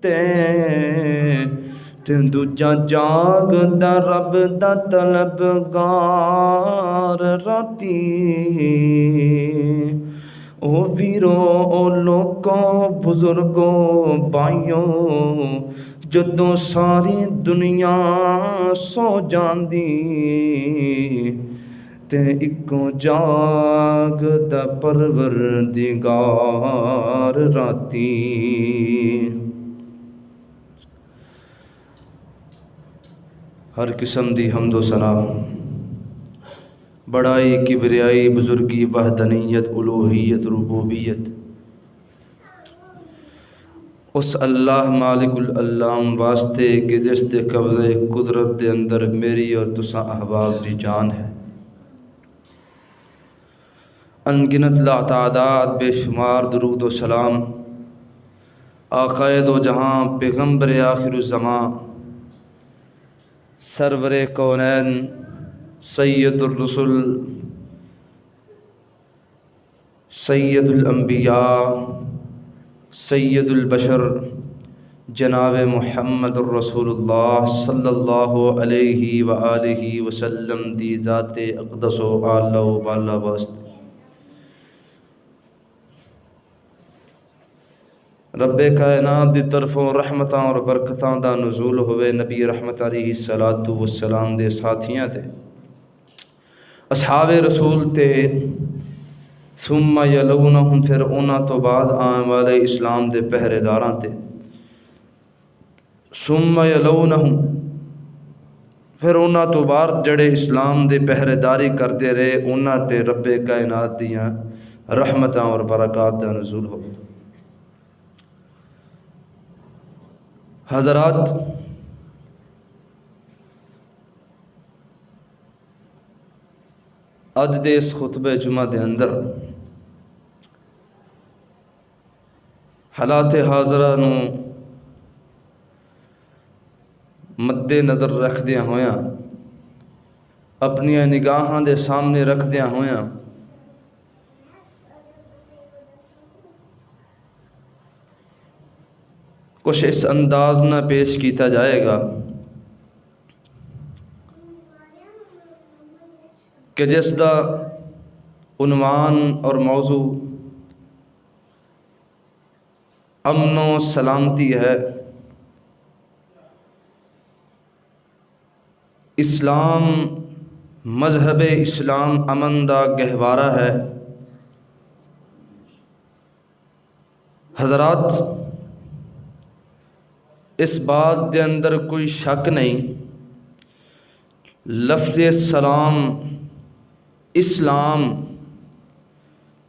تے دوجا جاگدا رب دا طلبگار راتی او ویرو او لوکوں بزرگوں بھائیوں جدوں ساری دنیا سو جاندی تے اکوں جاگدا پروردگار راتی ہر قسم دی حمد و ثنا بڑائی کبریائی بزرگی وحدانیت الوہیت ربوبیت اس اللہ مالک العلام واسطے کہ جس دے قبضے قدرت دے اندر میری اور تساں احباب دی جان ہے انگنت لا تعداد بے شمار درود و سلام آقائے دو جہاں پیغمبر آخر الزمان سرور کونین سید الرسل سید الانبیاء سید البشر جناب محمد الرسول اللہ صلی اللہ علیہ وآلہ وسلم دی ذات اقدس و اعلی و بالا واسطے رب کائنات دی طرفوں رحمتاں اور برکتاں دا نزول ہوئے نبی رحمت علیہ السلام دے ساتھیاں تے اصحاب رسول تے ثم یلونہم پھر اونا تو بعد آنے والے اسلام دے پہرے داراں تے ثم یلونہم پھر اونا تو بعد جڑے اسلام دے پہرے داری کردے رہے اونا تے رب کائنات دیاں رحمتاں اور برکات دا نزول ہوئے حضرات اج دے اس خطبہ جمعہ دے اندر حالات حاضرہ نو مد نظر رکھ دیا ہویاں اپنی نگاہاں دے سامنے رکھ دیا ہویاں کچھ اس انداز نہ پیش کیتا جائے گا کہ جس دا عنوان اور موضوع امن و سلامتی ہے اسلام مذہب اسلام امن دا گہوارہ ہے حضرات اس بات دے اندر کوئی شک نہیں لفظ سلام اسلام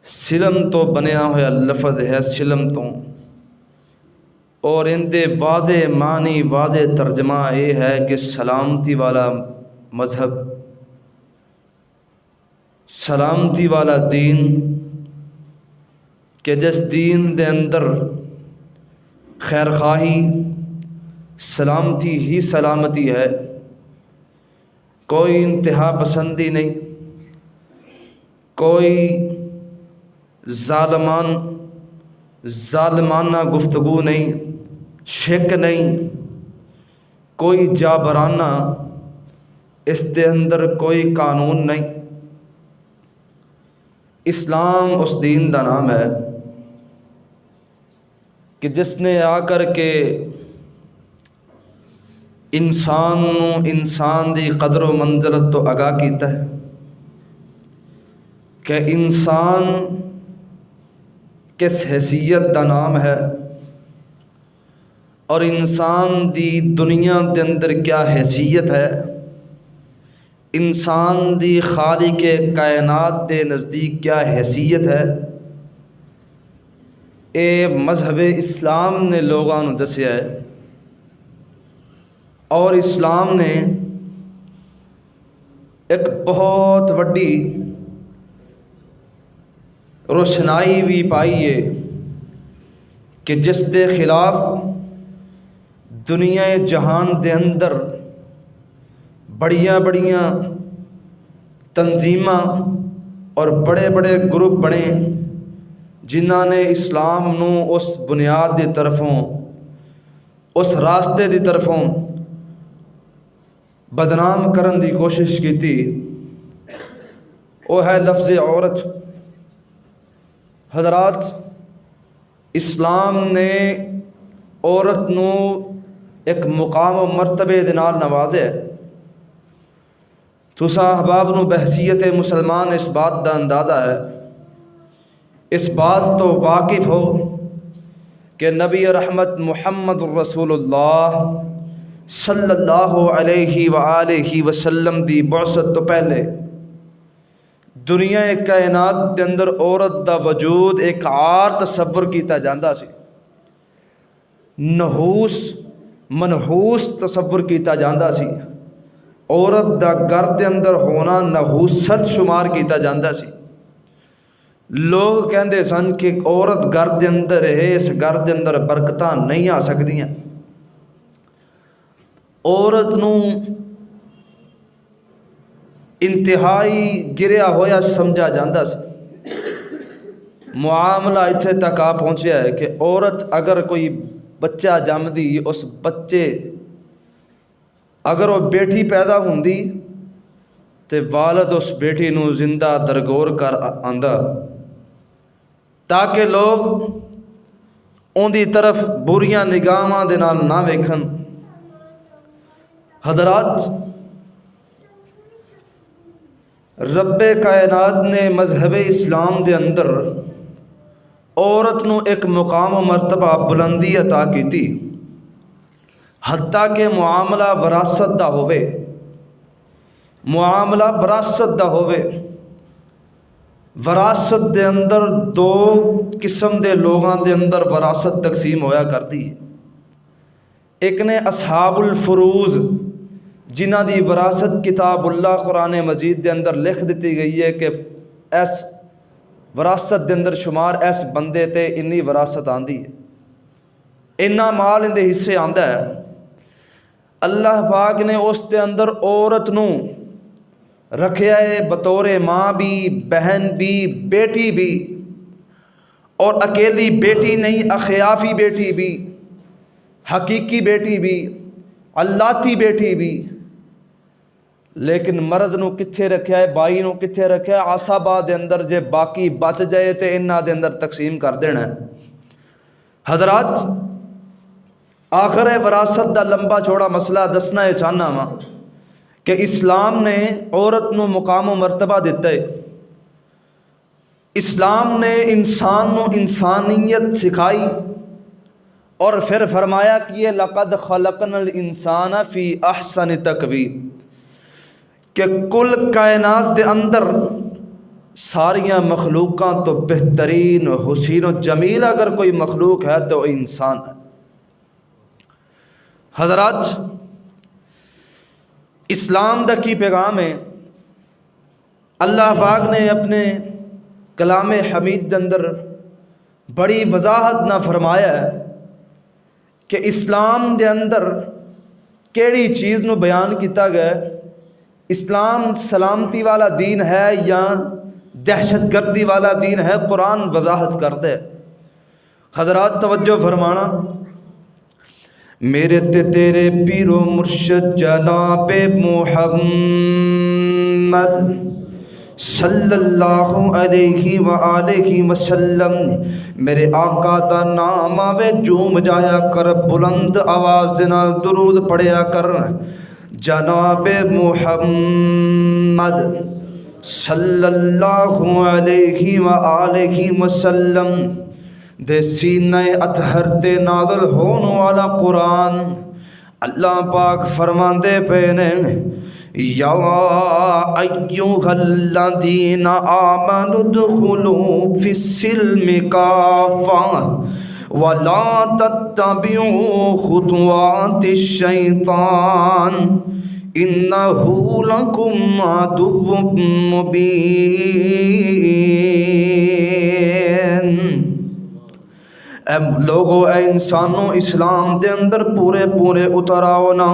سلم تو بنیا ہوا لفظ ہے سلم تو اور ان دے واضح معنی واضح ترجمہ یہ ہے کہ سلامتی والا مذہب سلامتی والا دین کہ جس دین دے اندر خیر خواہی سلامتی ہی سلامتی ہے کوئی انتہا پسندی نہیں کوئی ظالمانہ گفتگو نہیں شک نہیں کوئی جابرانہ اس دے اندر کوئی قانون نہیں اسلام اس دین دا نام ہے کہ جس نے آ کر کے انسان دی قدر و منزلت تو آگاہ کیتا ہے کہ انسان کس حیثیت دا نام ہے اور انسان دی دنیا دے اندر کیا حیثیت ہے انسان دی خالق کائنات دے نزدیک کیا حیثیت ہے اے مذہب اسلام نے لوگاں نوں دسیا ہے اور اسلام نے ایک بہت وڈی روشنائی بھی پائی ہے کہ جس دے خلاف دنیا جہان دے اندر بڑیاں تنظیماں اور بڑے بڑے گروپ بنے جنہاں نے اسلام نو اس بنیاد دی طرفوں اس راستے دی طرفوں بدنام کرن دی کوشش کی تھی، وہ ہے لفظ عورت۔ حضرات، اسلام نے عورت نو ایک مقام و مرتبے دے نال نوازے۔ تساں احباب نو بحثیت مسلمان اس بات دا اندازہ ہے، اس بات تو واقف ہو کہ نبی رحمت محمد الرسول اللہ صلی اللہ علیہ وآلہ وسلم دی بعثت تو پہلے دنیا کائنات دے اندر عورت دا وجود ایک عار تصور کیتا جاندہ سی، نحوس منحوس تصور کیتا جاندہ سی، عورت دا گھر دے اندر ہونا نحوست شمار کیتا جاندہ سی۔ لوگ کہندے سن کہ عورت گھر دے اندر ہے، اس گھر دے اندر برکتاں نہیں آ سکدیاں۔ عورت نو انتہائی گریا ہویا سمجھا جاندہ سی۔ معاملہ اتھے تک آ پہنچیا ہے کہ عورت اگر کوئی بچہ جم دی، اس بچے اگر وہ بیٹی پیدا ہوندی تے والد اس بیٹی نو زندہ درگور کر آندا تاکہ لوگ ان دی طرف بریاں نگاہاں دے نال نہ ویکھن۔ حضرات، رب کائنات نے مذہب اسلام دے اندر عورت نو ایک مقام و مرتبہ بلندی عطا کیتی، حتیٰ کہ معاملہ وراثت دا ہوئے، معاملہ وراثت دا ہوئے۔ وراثت دے اندر دو قسم دے لوگاں دے اندر وراثت تقسیم ہویا کرتی ہے۔ ایک نے اصحاب الفروض، جنہ دی وراثت کتاب اللہ قرآن مجید دے اندر لکھ دیتی گئی ہے کہ ایس وراثت دے اندر شمار ایس بندے تے انی وراثت آندی ہے، انہ مال ان دے حصے آندہ ہے۔ اللہ پاک نے اس دے اندر عورت نو رکھیا ہے بطور ماں بھی، بہن بھی، بیٹی بھی، اور اکیلی بیٹی نہیں، اخیافی بیٹی بھی، حقیقی بیٹی بھی، اللہتی بیٹی بھی۔ لیکن مرد نو کتھے رکھیا ہے، بائی نو کتھے رکھیا ہے؟ عصبہ دے اندر جے باقی بچ جائے تے انہاں دے اندر تقسیم کر دینا ہے۔ حضرات، آخر وراثت دا لمبا چوڑا مسئلہ دسنا ہے چاہنا ہاں کہ اسلام نے عورت نو مقام و مرتبہ دیتا ہے۔ اسلام نے انسان نو انسانیت سکھائی اور پھر فرمایا کہ یہ لقد خلقنا الانسان فی احسن تقویم، کہ کل کائنات دے اندر ساریاں مخلوقاں تو بہترین حسین و جمیل اگر کوئی مخلوق ہے تو انسان ہے۔ حضرات، اسلام دا کی پیغام ہے؟ اللہ پاک نے اپنے کلام حمید دے اندر بڑی وضاحت نہ فرمایا ہے کہ اسلام دے اندر کیڑی چیز نو بیان کیتا گیا ہے۔ اسلام سلامتی والا دین ہے یا دہشت گردی والا دین ہے؟ قرآن وضاحت کرتا ہے۔ حضرات توجہ فرمانا، میرے تے تیرے پیر و مرشد جناب محمد صلی اللہ علیہ وآلہ وسلم، میرے آقا دا نام آوے جوم جایا کر، بلند آواز نال درود پڑھیا کر۔ جناب محمد صلی اللہ علیہ وآلہ وسلم دے سینہ اطہر تے نازل ہون والا قرآن اللہ پاک فرماندے پینے، یا ایوہا الذین آمنوا ادخلوا فی السلم کافہ ولا تتبعوا خطوات الشیطان انہ لکم عدو مبین۔ اے لوگو، اے انسانوں، اسلام دے اندر پورے پورے اتر آؤ نا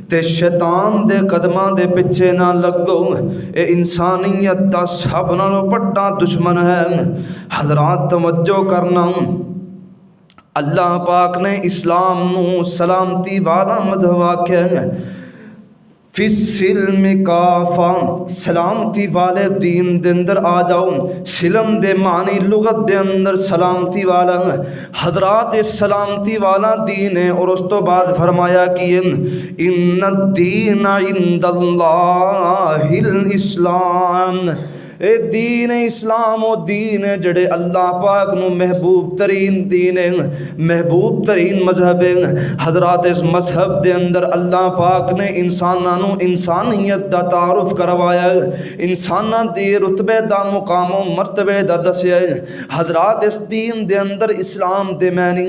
تے شیطان دے قدماں دے پچھے نہ لگو۔ اے انسانیت دا سب نالوں بڑا دشمن ہے۔ حضرات توجہ کرنا، اللہ پاک نے اسلام نو سلامتی والا مذہب آکھیا ہے، فی السلم کافا، سلامتی والے دین دے اندر آ جاؤ۔ سلم دے معنی لغت دے اندر سلامتی والا ہے، حضرات سلامتی والا دین ہے۔ اور اس تو بعد فرمایا کہ ان الدین عند اللہ الاسلام، اے دین اسلام و دین ہے جڑے اللہ پاک نو محبوب ترین دین ہے، محبوب ترین مذہب ہے۔ حضرات اس مذہب دے اندر اللہ پاک نے انساناں نو انسانیت دا تعارف کروایا ہے، انساناں دے رتبے دا مقام و مرتبے دا دسیا ہے۔ حضرات اس دین دے اندر اسلام دے معنی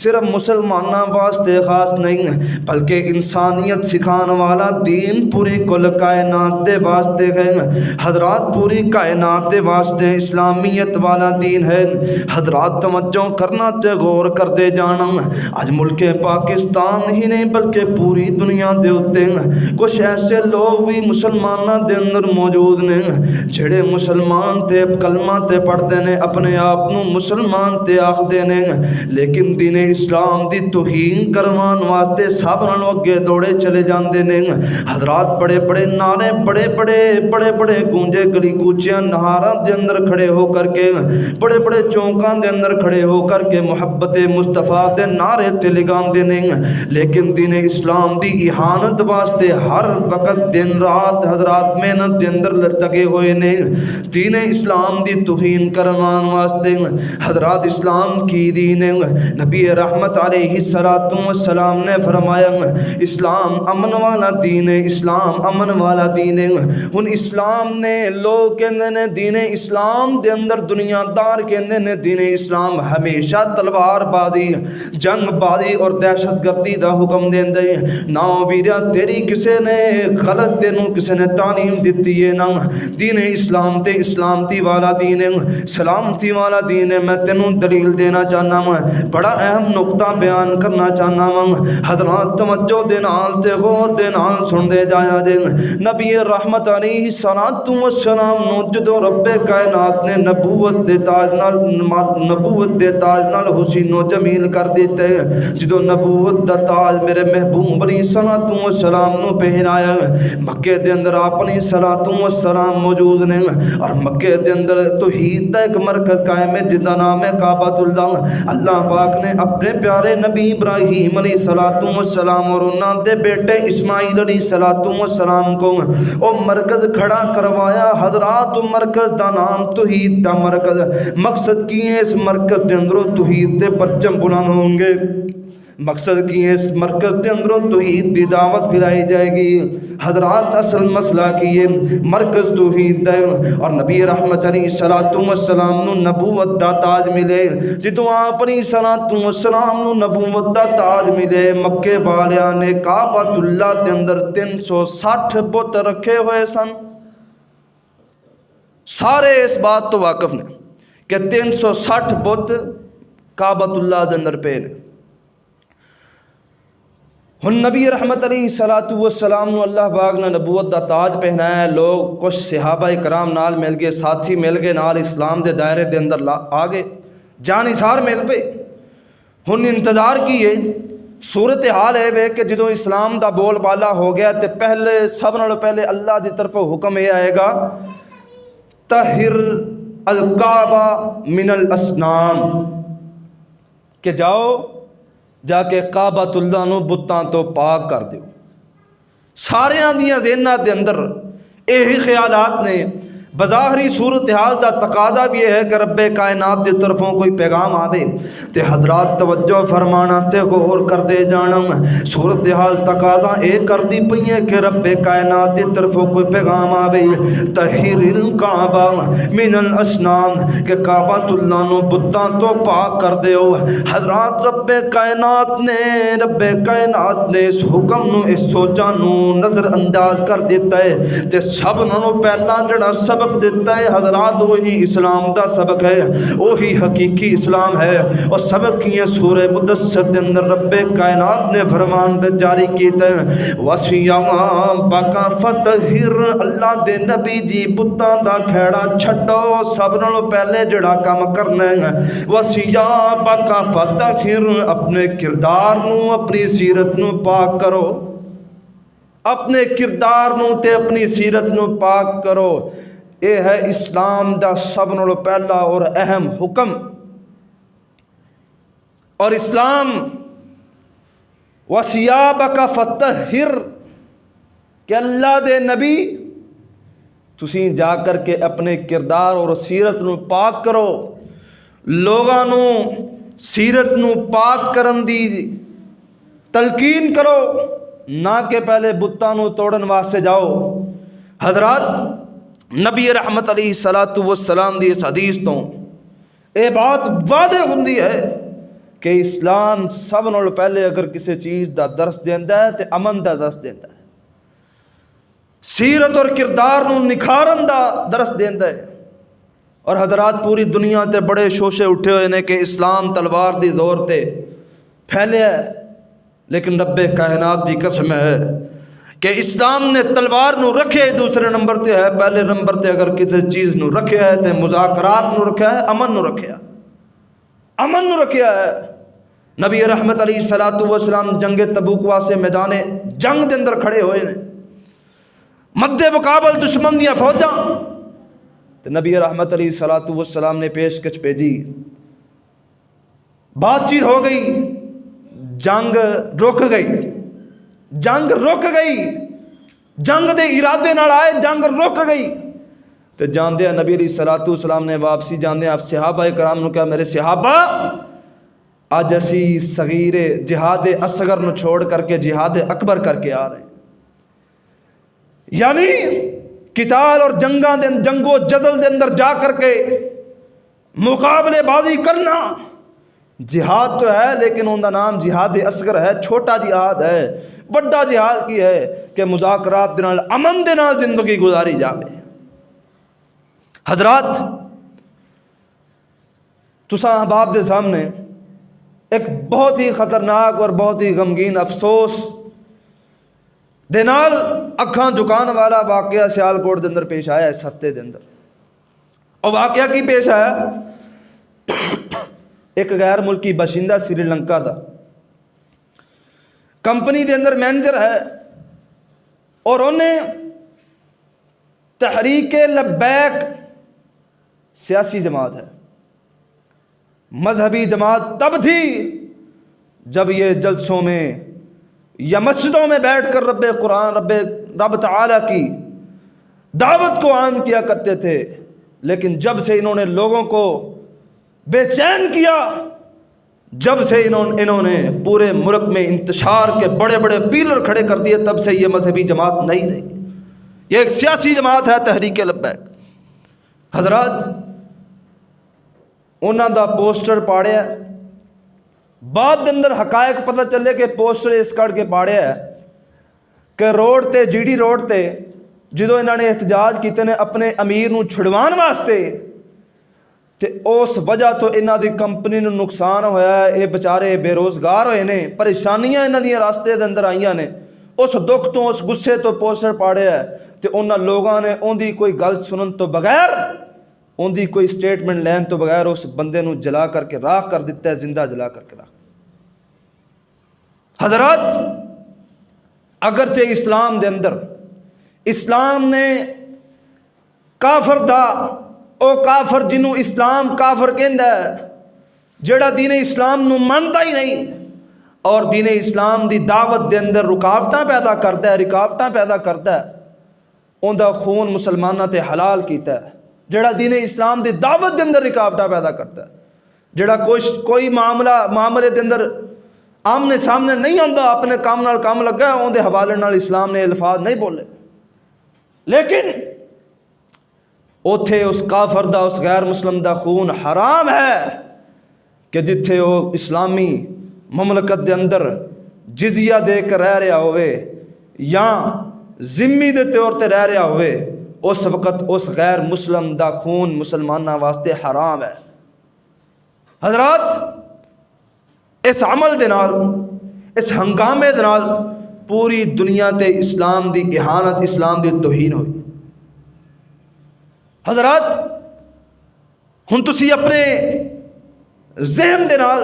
صرف مسلماناں واسطے خاص نہیں بلکہ انسانیت سکھان والا دین پوری کل کائنات دے واسطے ہے۔ حضرات پوری کائنات دے واسطے اسلامیت والا دین ہے۔ حضرات توجہ کرنا تے غور کرتے جانا، آج ملک پاکستان ہی نہیں بلکہ پوری دنیا دے اتے کچھ ایسے لوگ بھی مسلمانوں دے اندر موجود نے جڑے مسلمان تے کلمہ تے پڑھتے نے، اپنے آپ نو مسلمان تے آخدے نے، لیکن دین اسلام دی توہین کروان واسطے سب نالوں اگے دوڑے چلے جاندے نے۔ حضرات بڑے بڑے نعرے بڑے بڑے گونجے گلی کوچے نہاراں دے اندر کھڑے ہو کر کے، بڑے بڑے چوکاں دے اندر کھڑے ہو کر کے محبت مصطفیٰ دے نعرے تے لگاندے نے، لیکن دین اسلام دی احانت واسطے ہر وقت دن رات حضرات محنت دے اندر لگے ہوئے نے۔ دین اسلام دی توہین کروان واسطے حضرات اسلام کی دین ہے۔ نبی رحمت علیہ السلام نے فرمایا اسلام امن والا دین ہے، اسلام امن والا دین ہے۔ ہن اسلام نے لوگ کہندے نے دین اسلام دے اندر دنیا دار کہندے نے دین اسلام ہمیشہ تلوار بازی، جنگ بازی اور دہشت گردی دا حکم دیندے۔ نا ویرا تیری کسے نے غلط تینوں کسے نے تعلیم دیتی ہے نا، دین اسلام تے اسلامتی والا دین ہے، سلامتی والا دین ہے۔ میں تینوں دلیل دینا چاہنا ہوں، بڑا اہم نقطہ بیان کرنا چاہنا ہوں۔ حضرات توجہ دے نال تے غور دے نال سن دے جایا جے۔ نبی رحمت علیہ السلام نو جدو رب کائنات نے نبوت دے تاج نال حسین و جمیل کر دیتے، جدو نبوت دا تاج میرے محبوب علیہ السلام نو پہنایا، مکے دے اندر اپنی السلام موجود نے، اور مکے دے اندر توحید دا ایک مرکز قائم ہے جدا نام ہے کعبۃ اللہ۔ اللہ پاک نے اپنے پیارے نبی ابراہیم علیہ السلام اور انہاں دے بیٹے اسماعیل علیہ السلام کو او مرکز کھڑا کروایا۔ حضرات مرکز دا نام توحید دا مرکز، مقصد کی ہے اس مرکز دے اندروں توحید دے پرچم بلند ہوں گے، مقصد کی ہے اس مرکز دے اندروں توحید دی دعوت پھیلائی جائے گی۔ حضرات اصل مسئلہ کی ہے مرکز توحید دا، اور نبی رحمت علیہ السلام نو نبوت دا تاج ملے، جدو آپ علیہ السلام نو نبوت دا تاج ملے، مکے والیاں نے کعبۃ اللہ دے اندر 360 بت رکھے ہوئے سن۔ سارے اس بات تو واقف نے کہ 360 بت کعبۃ اللہ دے اندر پے نے۔ ہن نبی رحمت علیہ السلام نو اللہ پاک نے نبوت دا تاج پہنایا، لوگ کچھ صحابہ کرام نال مل گئے، ساتھی مل گئے، نال اسلام دے دائرے دے اندر آ گئے، جانثار مل پے۔ ہن انتظار کیے، صورتحال ہے کہ جدو اسلام دا بول بالا ہو گیا تے پہلے سب نالوں پہلے اللہ دی طرف حکم یہ آئے گا طہر الکعبہ من الاسنام، کہ جاؤ جا کے کعبۃ اللہ نو بتاں تو پاک کر دیو۔ سارے دیاں ذہنات دے اندر یہی خیالات نے۔ بظاہری صورتحال دا تقاضا بھی ہے کہ رب کائنات دی طرفوں کوئی پیغام آوے تے حضرات توجہ فرمانا تے غور کر دے جانا۔ صورتحال تقاضا اے کر دی پئی ہے کہ رب کائنات دی طرفوں کوئی پیغام آوے، طہر الکعبہ من الاسنام، کہ کعبۃ اللہ نو بتاں تو پاک کر دیو۔ حضرات رب کائنات نے اس حکم نو، اس سوچاں نو نظر انداز کر دیتا ہے تے سب نالوں پہلا جڑا سب سبق دیتا ہے حضرات وہی اسلام دا سبق ہے، وہی حقیقی اسلام ہے۔ اور سبق کی سورہ مدثر دے اندر رب کائنات نے فرمان پہ جاری کیتا ہے وَسِيَامًا باقا فَتَحِرْ، اللہ دے نبی جی بتاں دا کھیڑا چھڈو، سب نالوں پہلے جڑا کام کرنا ہے وَسِيَامًا باقا فَتَحِرْ، اپنے کردار نو اپنی سیرت نو پاک کرو، اپنے کردار نو تے اپنی سیرت نو پاک کرو۔ اے ہے اسلام دا سب نالوں پہلا اور اہم حکم۔ اور اسلام وَثِيَابَكَ فَطَهِّرْ کہ اللہ دے نبی تسی جا کر کے اپنے کردار اور سیرت نو پاک کرو، لوگاں نو سیرت نو پاک کرن دی تلقین کرو، نہ کہ پہلے بتاں نو توڑن واسطے جاؤ۔ حضرات نبی رحمت علیہ السلام دی اس حدیث تو اے بات واضح ہوندی ہے کہ اسلام سب نال پہلے اگر کسی چیز دا درس دیندا ہے تے امن دا درس دیندا ہے، سیرت اور کردار نو نکھارن دا درس دیندا ہے۔ اور حضرات پوری دنیا تے بڑے شوشے اٹھے ہوئے نے کہ اسلام تلوار دی زور تے پھیلے ہے، لیکن رب کائنات دی قسم ہے کہ اسلام نے تلوار نو رکھے دوسرے نمبر تے ہے، پہلے نمبر تے اگر کسی چیز نو رکھے ہے تے مذاکرات نو رکھا ہے، امن نو رکھیا، امن نو رکھیا ہے۔ نبی رحمت علیہ السلام جنگ تبوک واسطے میدان جنگ دے اندر کھڑے ہوئے نے، مد مقابل دشمن دیا فوجاں، تو نبی رحمت علیہ السلام نے پیشکش بھیجی، بات چیت ہو گئی، جنگ رک گئی، جنگ رک گئی، جنگ دے ارادے نال آئے، جنگ رک گئی۔ تو جاندے ہیں نبی علیہ السلام نے واپسی جاندے ہیں آپ صحابہ کرام نو کہا میرے صحابہ آج اسی صغیر جہاد اصغر نو چھوڑ کر کے جہاد اکبر کر کے آ رہے ہیں، یعنی قتال اور جنگ و جدل دے اندر جا کر کے مقابلے بازی کرنا جہاد تو ہے، لیکن ان کا نام جہاد اصغر ہے، چھوٹا جہاد ہے۔ بڑا جہاد کی ہے کہ مذاکرات دے نال امن دے نال زندگی گزاری جاوے۔ حضرات تساں احباب دے سامنے ایک بہت ہی خطرناک اور بہت ہی غمگین افسوس دے نال اکھاں جھکان والا واقعہ سیالکوٹ دے اندر پیش آیا اس ہفتے دے اندر۔ اور واقعہ کی پیش آیا، ایک غیر ملکی باشندہ سری لنکا دا کمپنی دے اندر مینیجر ہے، اور انہیں تحریک لبیک سیاسی جماعت ہے، مذہبی جماعت تب تھی جب یہ جلسوں میں یا مسجدوں میں بیٹھ کر رب تعالیٰ کی دعوت کو عام کیا کرتے تھے، لیکن جب سے انہوں نے لوگوں کو بے چین کیا، جب سے انہوں نے پورے ملک میں انتشار کے بڑے بڑے پیلر کھڑے کر دیے، تب سے یہ مذہبی جماعت نہیں رہی، یہ ایک سیاسی جماعت ہے تحریک لبیک۔ حضرات انہاں دا پوسٹر پاڑیا، بعد دے اندر حقائق پتہ چلے کہ پوسٹر اس کڑ کے پاڑیا ہے کہ روڈ تے جی ڈی روڈ تے جدو انہوں نے احتجاج کیتے نے اپنے امیر نو چھڑوان واسطے، تے اس وجہ تو انہاں دی کمپنی نو نقصان ہویا ہے، یہ بچارے بے روزگار ہوئے نے، پریشانیاں انہاں دی راستے دے اندر آئیاں نے، اس دکھ تو اس غصے تو پوسٹر پاڑیا ہے، تے انہاں لوگاں نے ان دی کوئی گل سنن تو بغیر، ان دی کوئی سٹیٹمنٹ لین تو بغیر اس بندے نو جلا کر کے راکھ کر دیتا ہے، زندہ جلا کر کے راکھ۔ حضرات اگرچہ اسلام دے اندر اسلام نے کافر دا او کافر جنوں اسلام کافر کہندا ہے جڑا دین اسلام نو مانتا ہی نہیں اور دین اسلام دی دعوت دے اندر رکاوٹاں پیدا کرتا ہے ان دا خون مسلماناں تے حلال کیتا ہے، جڑا دین اسلام دی دعوت دے اندر رکاوٹاں پیدا کرتا ہے، جڑا کوئی معاملے دے اندر آمنے سامنے نہیں آندا، اپنے کام نال کام لگا ہے، اون دے حوالے نال اسلام نے الفاظ نہیں بولے، لیکن اوتھے اس کافر دا اس غیر مسلم دا خون حرام ہے کہ جتھے وہ اسلامی مملکت دے اندر جزیہ دے کر رہ رہا ہوئے یا ذمی دے طور تے رہ رہا ہوئے، اس وقت اس غیر مسلم دا خون مسلمانوں واسطے حرام ہے۔ حضرات اس عمل دے نال، اس ہنگامے دے نال پوری دنیا تے اسلام دی اہانت، اسلام دی توہین ہوئی۔ حضرات ہن تسی اپنے ذہن دے نال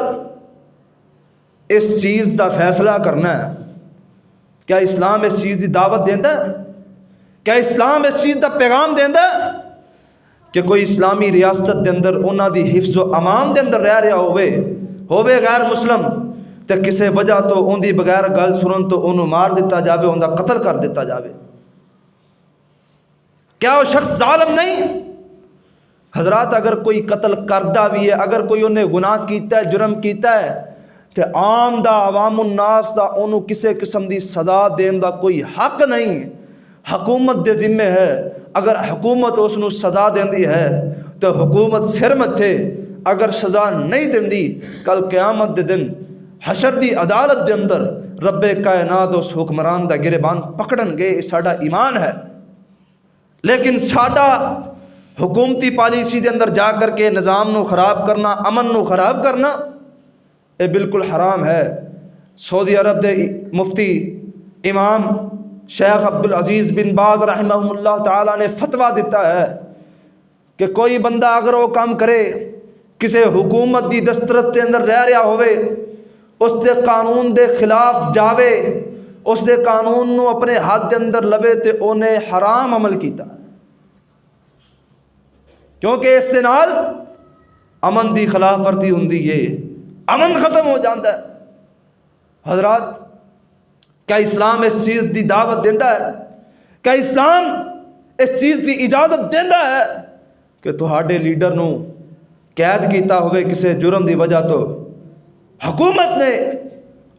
اس چیز دا فیصلہ کرنا ہے، کیا اسلام اس چیز دی دعوت دیندا ہے؟ کیا اسلام اس چیز دا پیغام دیندا ہے کہ کوئی اسلامی ریاست دے اندر انہاں دی حفظ و امان دے اندر رہ رہا ہوے غیر مسلم تے کسے وجہ تو ان دی بغیر گل سنن تو انہوں مار دیتا جاوے، ان دا قتل کر دیتا جاوے؟ کیا وہ شخص ظالم نہیں؟ حضرات اگر کوئی قتل کردہ بھی ہے، اگر کوئی انہیں گناہ کیتا ہے، جرم کیتا ہے، تے عام دا عوام الناس دا انہوں کسے قسم دی سزا دین دا کوئی حق نہیں، حکومت دے ذمہ ہے۔ اگر حکومت اس نو سزا دیندی ہے تو حکومت سر متھے، اگر سزا نہیں دیندی کل قیامت دے دن حشر دی عدالت دے اندر رب کائنات اس حکمران دا گریبان پکڑن گے۔ ساڈا ایمان ہے، لیکن ساڈا حکومتی پالیسی دے اندر جا کر کے نظام نو خراب کرنا، امن نو خراب کرنا، یہ بالکل حرام ہے۔ سعودی عرب دے مفتی امام شیخ عبدالعزیز بن باز رحمہ اللہ تعالیٰ نے فتویٰ دیتا ہے کہ کوئی بندہ اگر وہ کام کرے، کسی حکومت دی دسترس کے اندر رہ رہا ہوئے، اس دے قانون دے خلاف جاوے، اس دے قانون نو اپنے ہاتھ دے اندر لوے تے انہیں حرام عمل کیتا، کیونکہ اس سے نال امن دی خلاف ورزی ہوندی ہے، امن ختم ہو جاتا ہے۔ حضرات کیا اسلام اس چیز دی دعوت دیتا ہے؟ کیا اسلام اس چیز دی اجازت دیتا ہے کہ تہاڈے لیڈر نو قید کیتا ہوئے کسی جرم دی وجہ تو حکومت نے،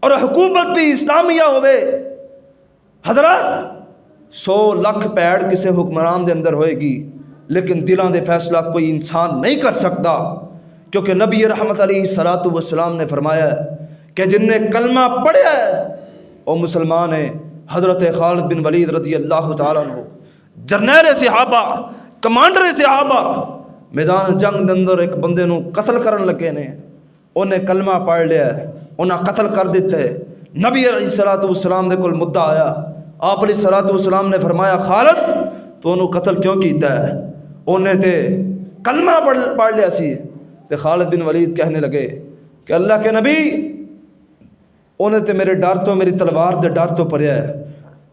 اور حکومت بھی اسلامیہ ہوئے؟ حضرات 100 لاکھ پیڑ کسی حکمران دے اندر ہوئے گی، لیکن دلان دے فیصلہ کوئی انسان نہیں کر سکتا، کیونکہ نبی رحمت علیہ السلام نے فرمایا کہ جن نے کلمہ پڑھا ہے وہ مسلمان ہے۔ حضرت خالد بن ولید رضی اللہ تعالیٰ عنہ، جرنیل صحابہ، کمانڈر صحابہ، میدان جنگ دے اندر ایک بندے نو قتل کرن لگے نے، انہیں کلمہ پڑھ لیا، انہیں قتل کر دیتے۔ نبی علیہ السلام دے کول مدعا آیا، آپ علیہ السلام نے فرمایا خالد تو انہوں قتل کیوں کیتا ہے؟ انہیں تے کلمہ پڑھ لیا سی۔ تے خالد بن ولید کہنے لگے کہ اللہ کے نبی، انہیں تے میرے ڈر تو، میری تلوار دے ڈر تو پڑیا ہے۔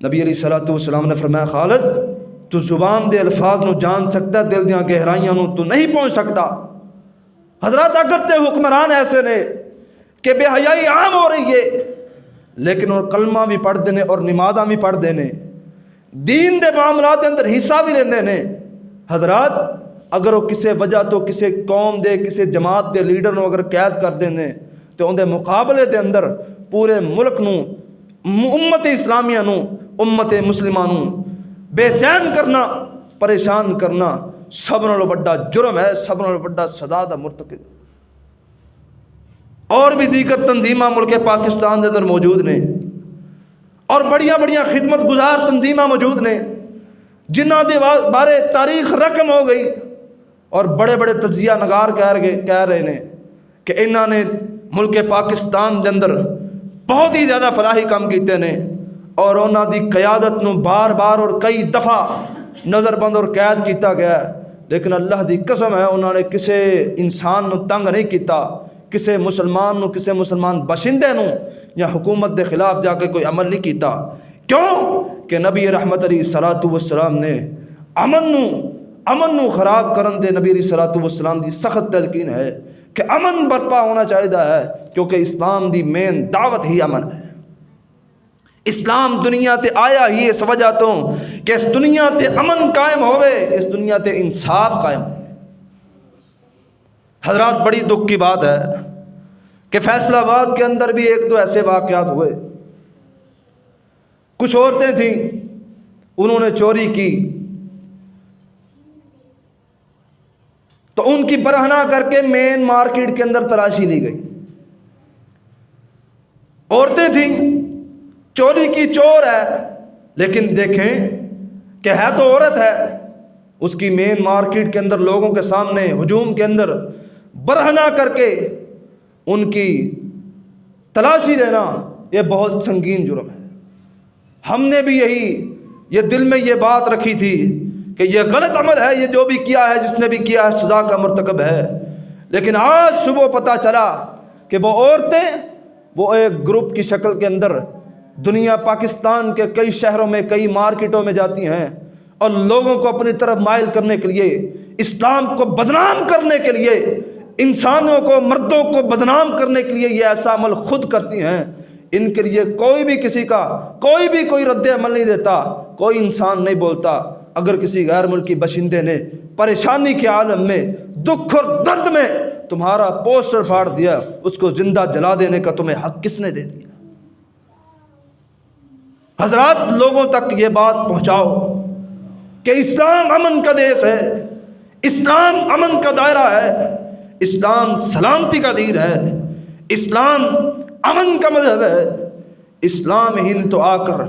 نبی علیہ السلام نے فرمایا خالد تو زبان دے الفاظ نو جان سکتا، دل دیاں گہرائیاں نو تو نہیں پہنچ سکتا۔ حضرات اگر تے حکمران ایسے نے کہ بے حیائی عام ہو رہی ہے، لیکن اور کلمہ بھی پڑھ دینے اور نمازاں بھی پڑھ دینے، دین دے معاملات دے اندر حصہ بھی لیندے نے۔ حضرات اگر وہ کسی وجہ تو کسی قوم دے، کسی جماعت دے لیڈر نو اگر قید کر دینے تو ان دے مقابلے دے اندر پورے ملک نو، امت اسلامیہ نو، امت مسلمہ نو بے چین کرنا، پریشان کرنا سب نالوں بڑا جرم ہے، سب نالوں بڑا سزا دا مرتکب۔ اور بھی دیگر تنظیمہ ملک پاکستان دے اندر موجود نے، اور بڑیاں بڑیاں خدمت گزار تنظیمہ موجود نے جنہاں دے بارے تاریخ رقم ہو گئی، اور بڑے بڑے تجزیہ نگار کہہ رہے ہیں کہ انہاں نے ملک پاکستان دے اندر بہت ہی زیادہ فلاحی کام کیتے نے، اور انہاں دی قیادت نو بار بار اور کئی دفعہ نظر بند اور قید کیتا گیا، لیکن اللہ دی قسم ہے انہوں نے کسی انسان نو تنگ نہیں کیتا، کسی مسلمان نو، کسی مسلمان باشندے نو یا حکومت دے خلاف جا کے کوئی عمل نہیں کیتا۔ کیوں کہ نبی رحمت علیہ السلام نے امن نو خراب کرن دے نبی علیہ السلام دی سخت تلقین ہے کہ امن برپا ہونا چاہیے ہے، کیونکہ اسلام دی مین دعوت ہی امن ہے۔ اسلام دنیا تے آیا ہی اس وجہ تو کہ اس دنیا تے امن قائم ہوئے، اس دنیا تے انصاف قائم ہوئے۔ حضرات بڑی دکھ کی بات ہے کہ فیصل آباد کے اندر بھی ایک دو ایسے واقعات ہوئے، کچھ عورتیں تھیں، انہوں نے چوری کی تو ان کی برہنہ کر کے مین مارکیٹ کے اندر تلاشی لی گئی۔ عورتیں تھیں، چوری کی چور ہے، لیکن دیکھیں کہ ہے تو عورت ہے، اس کی مین مارکیٹ کے اندر لوگوں کے سامنے ہجوم کے اندر برہنہ کر کے ان کی تلاشی لینا یہ بہت سنگین جرم ہے۔ ہم نے بھی یہ دل میں یہ بات رکھی تھی کہ یہ غلط عمل ہے، یہ جو بھی کیا ہے، جس نے بھی کیا ہے سزا کا مرتکب ہے، لیکن آج صبح پتہ چلا کہ وہ عورتیں وہ ایک گروپ کی شکل کے اندر دنیا پاکستان کے کئی شہروں میں کئی مارکیٹوں میں جاتی ہیں اور لوگوں کو اپنی طرف مائل کرنے کے لیے، اسلام کو بدنام کرنے کے لیے، انسانوں کو مردوں کو بدنام کرنے کے لیے یہ ایسا عمل خود کرتی ہیں۔ ان کے لیے کوئی بھی کسی کا کوئی رد عمل نہیں دیتا، کوئی انسان نہیں بولتا۔ اگر کسی غیر ملکی باشندے نے پریشانی کے عالم میں دکھ اور درد میں تمہارا پوسٹر پھاڑ دیا، اس کو زندہ جلا دینے کا تمہیں حق کس نے دے دیا؟ حضرات لوگوں تک یہ بات پہنچاؤ کہ اسلام امن کا دیش ہے، اسلام امن کا دائرہ ہے، اسلام سلامتی کا دین ہے، اسلام امن کا مذہب ہے۔ اسلام ہی نے تو آ کر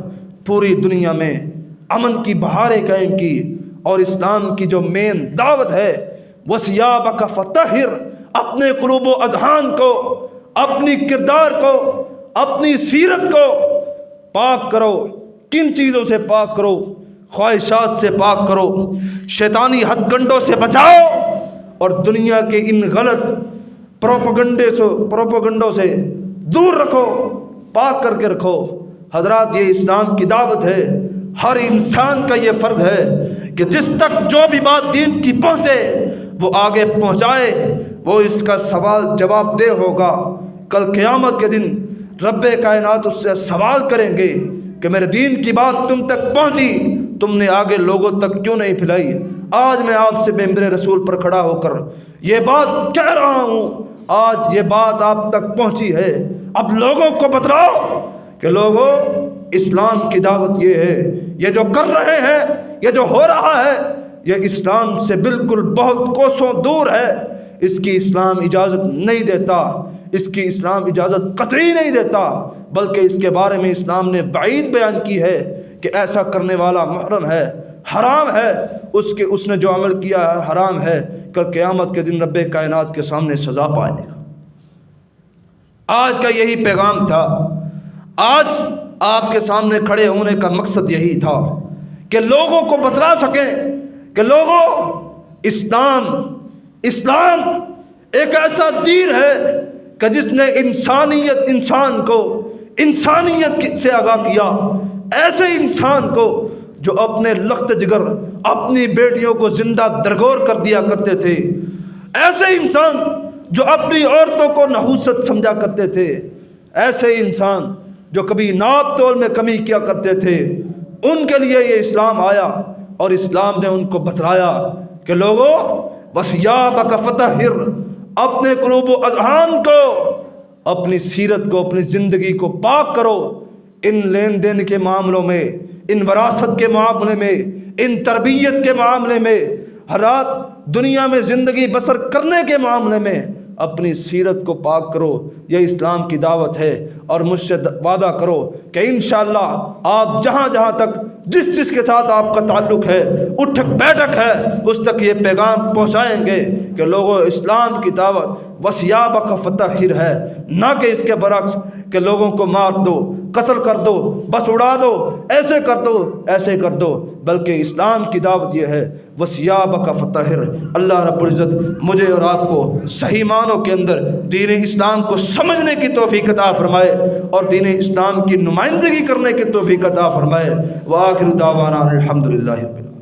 پوری دنیا میں امن کی بہاریں قائم کی، اور اسلام کی جو مین دعوت ہے وَثِيَابَكَ فَطَهِّرْ، اپنے قلوب و اذہان کو، اپنی کردار کو، اپنی سیرت کو پاک کرو۔ کن چیزوں سے پاک کرو؟ خواہشات سے پاک کرو، شیطانی ہتھ کنڈوں سے بچاؤ، اور دنیا کے ان غلط پروپیگنڈوں سے دور رکھو، پاک کر کے رکھو۔ حضرات یہ اسلام کی دعوت ہے، ہر انسان کا یہ فرض ہے کہ جس تک جو بھی بات دین کی پہنچے وہ آگے پہنچائے، وہ اس کا سوال جواب دہ ہوگا۔ کل قیامت کے دن رب کائنات اس سے سوال کریں گے کہ میرے دین کی بات تم تک پہنچی، تم نے آگے لوگوں تک کیوں نہیں پھیلائی؟ آج میں آپ سے میرے رسول پر کھڑا ہو کر یہ بات کہہ رہا ہوں، آج یہ بات آپ تک پہنچی ہے، اب لوگوں کو بتلاؤ کہ لوگوں اسلام کی دعوت یہ ہے، یہ جو کر رہے ہیں، یہ جو ہو رہا ہے، یہ اسلام سے بالکل بہت کوسوں دور ہے، اس کی اسلام اجازت نہیں دیتا، اس کی اسلام اجازت قطعی نہیں دیتا، بلکہ اس کے بارے میں اسلام نے وعید بیان کی ہے کہ ایسا کرنے والا محرم ہے، حرام ہے، اس نے جو عمل کیا ہے حرام ہے، کل قیامت کے دن رب کائنات کے سامنے سزا پائے گا۔ آج کا یہی پیغام تھا، آج آپ کے سامنے کھڑے ہونے کا مقصد یہی تھا کہ لوگوں کو بتلا سکیں کہ لوگوں اسلام ایک ایسا دین ہے کہ جس نے انسان کو انسانیت سے آگاہ کیا، ایسے انسان کو جو اپنے لخت جگر اپنی بیٹیوں کو زندہ درگور کر دیا کرتے تھے، ایسے انسان جو اپنی عورتوں کو نحوست سمجھا کرتے تھے، ایسے انسان جو کبھی ناپ تول میں کمی کیا کرتے تھے، ان کے لیے یہ اسلام آیا، اور اسلام نے ان کو بتلایا کہ لوگوں وَثِيَابَكَ فَطَهِّرْ، اپنے قلوب و اذہان کو، اپنی سیرت کو، اپنی زندگی کو پاک کرو۔ ان لین دین کے معاملوں میں، ان وراثت کے معاملے میں، ان تربیت کے معاملے میں، حالات دنیا میں زندگی بسر کرنے کے معاملے میں اپنی سیرت کو پاک کرو۔ یہ اسلام کی دعوت ہے، اور مجھ سے وعدہ کرو کہ انشاءاللہ آپ جہاں جہاں تک جس کے ساتھ آپ کا تعلق ہے، اٹھک بیٹھک ہے، اس تک یہ پیغام پہنچائیں گے کہ لوگوں اسلام کی دعوت وَثِيَابَكَ فَطَهِّرْ ہے، نہ کہ اس کے برعکس کہ لوگوں کو مار دو، قتل کر دو، بس اڑا دو، ایسے کر دو، ایسے کر دو، بلکہ اسلام کی دعوت یہ ہے وَثِيَابَكَ فَطَهِّرْ۔ اللہ رب العزت مجھے اور آپ کو صحیح معنوں کے اندر دین اسلام کو سمجھنے کی توفیق عطا فرمائے، اور دین اسلام کی نمائندگی کرنے کی توفیق عطا فرمائے۔ وآخر دعوانا الحمدللہ رب العالمین۔